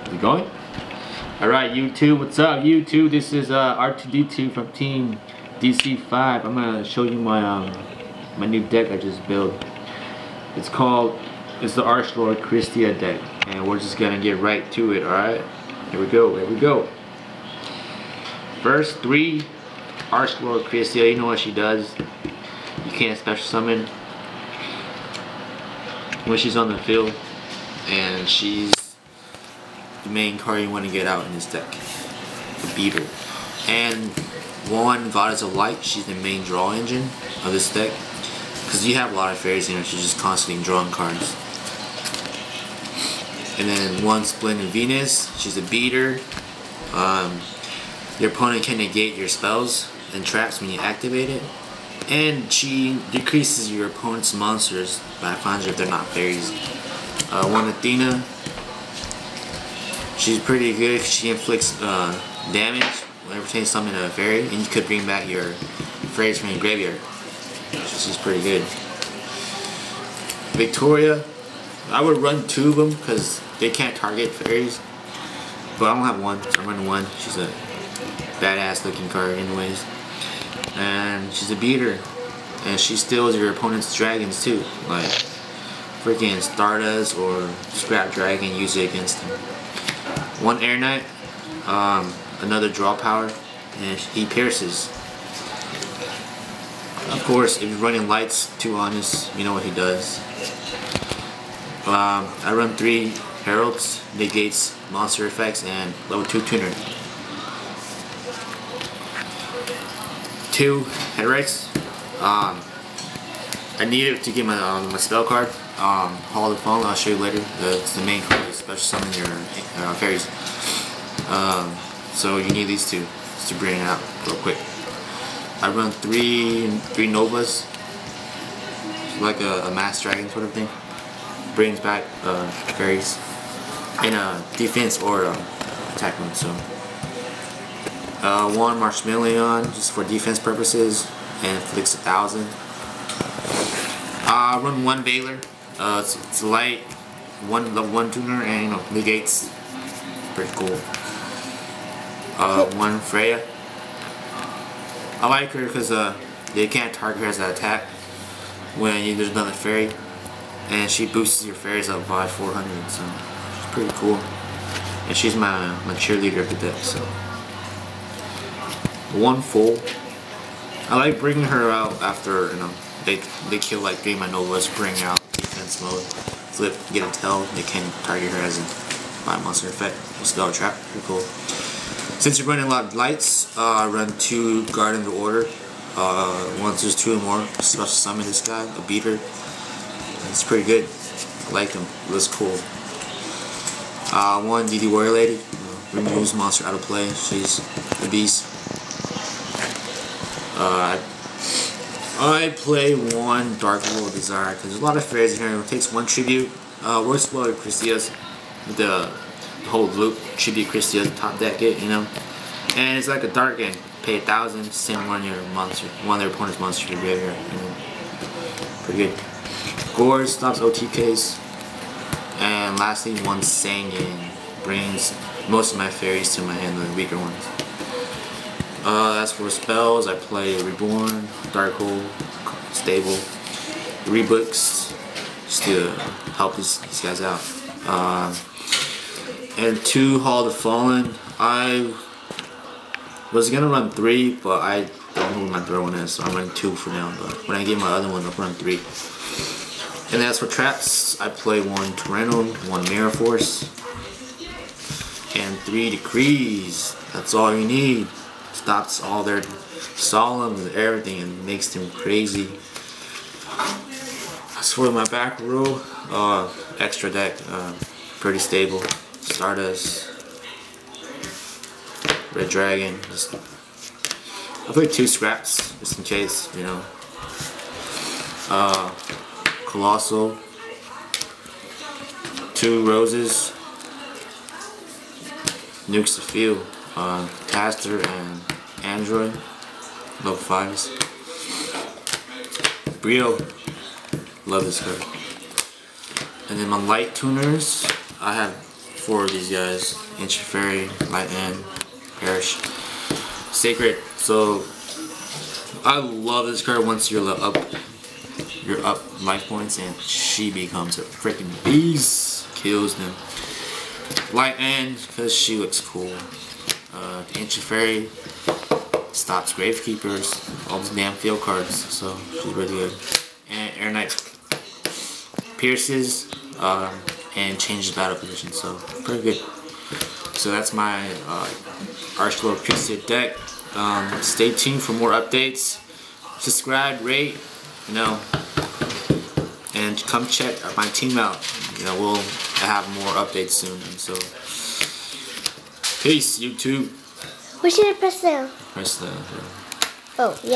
Is it going? Alright, YouTube, what's up, YouTube? This is R2D2 from Team DC5. I'm gonna show you my my new deck I just built. It's the Archlord Kristya deck, and we're just gonna get right to it. Alright, here we go. First 3 Archlord Kristya. You know what she does. You can't special summon when she's on the field, and she's the main card you want to get out in this deck. The beater. And 1 Goddess of Light. She's the main draw engine of this deck, because you have a lot of fairies in her. She's just constantly drawing cards. And then 1 Splendid Venus. She's a beater. Your opponent can negate your spells and traps when you activate it, and she decreases your opponent's monsters by 500 if they're not fairies. 1 Athena. She's pretty good. She inflicts damage whenever you summon a fairy, and you could bring back your fairies from your graveyard. She's pretty good. Victoria. I would run 2 of them because they can't target fairies, but I don't have 1, so I'm running 1. She's a badass looking card anyways. And she's a beater, and she steals your opponent's dragons too, like freaking Stardust or Scrap Dragon. Use it against them. 1 Air Knight, another draw power, and he pierces. Of course, if you're running lights, 2 honest, you know what he does. I run 3 Heralds, negates monster effects, and level 2 tuner. 2 Headrights. I need it to get my spell card. Hall of Fallen, I'll show you later. It's the main card, special summon your fairies. So you need these 2 just to bring it out real quick. I run 3 Novas, like a mass dragon sort of thing. Brings back fairies in a defense or attack mode. So 1 Marshmallow just for defense purposes, and inflicts 1,000. I run 1 Veiler. It's light, level 1 tuner, and negates. Pretty cool. 1 Freya. I like her because they can't target her as an attack when there's another fairy, and she boosts your fairies up by 400. So it's pretty cool. And she's my cheerleader of the deck. So 1 Fool. I like bringing her out after they kill like 3 of my Novas, bring out defense mode, flip, get a tail. They can target her as a monster effect. Spell trap, pretty cool. Since you're running a lot of lights, I run 2 Guardian of the Order. Once there's 2 or more, special summon this guy, a beater. It's pretty good. I like him. It looks cool. 1 DD Warrior Lady. Removes monster out of play. She's a beast. I play 1 Dark World Desire because there's a lot of fairies in here. It takes 1 tribute. Works well with Kristya's, with the whole loop tribute Kristya's top deck it, and it's like a dark game. Pay 1,000, send one of their opponent's monsters to the graveyard. Pretty good. Gore stops OTKs, and lastly 1 Sanguine brings most of my fairies to my hand, the weaker ones. As for spells, I play Reborn, Darkhold, Stable, Rebooks, just to help these guys out. And 2 Hall of Fallen. I was gonna run 3, but I don't know where my 3rd one is, so I'm running 2 for now. But when I get my other one, I'll run 3. And as for traps, I play 1 Tyranno, 1 Mirror Force, and 3 Decrees. That's all you need. Stops all their solemn and everything and makes them crazy. As for my back row, extra deck, pretty stable. Stardust, Red Dragon. I played 2 scraps just in case, Colossal, 2 Roses, Nukes the Field, Caster and Android, level 5s. Brio, love this card. And then my light tuners, I have 4 of these guys. Ancient Fairy, Light End, Perish, Sacred. So I love this card once you're up life points and she becomes a freaking beast. Kills them. Light End because she looks cool. Ancient Fairy stops Gravekeepers, all these damn field cards, so she's really good. And Air Knight pierces and changes battle position, so pretty good. So that's my Archlord Kristya deck. Stay tuned for more updates. Subscribe, rate, and come check my team out. We'll have more updates soon. So peace, YouTube. Where should I press down? Press the. Oh, yeah.